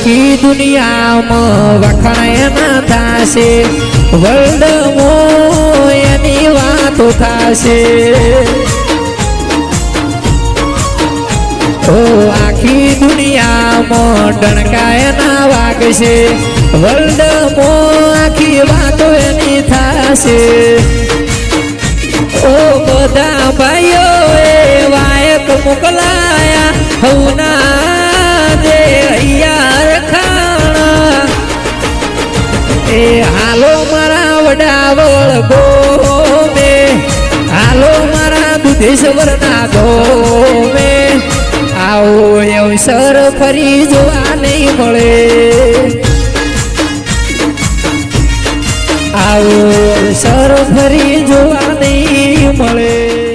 આખી દુનિયામાં વખાણ ના થાશે વર્લ્ડમાં એની વાતો થાશે ઓ આખી દુનિયામાં ડણકાય ના વાગશે વર્લ્ડમાં આખી વાતો એની થાશે ઓ બધા ભાઈઓ એ વાયક મોકલાયા હવના દે યાર ખાણા એ હાલો મારા વડાવળ ગોમે હાલો મારા દુધેશ્વર ના ગોમે આવો અવસર ફરી જોવા નહીં મળે આવો અવસર ફરી જોવા નહીં મળે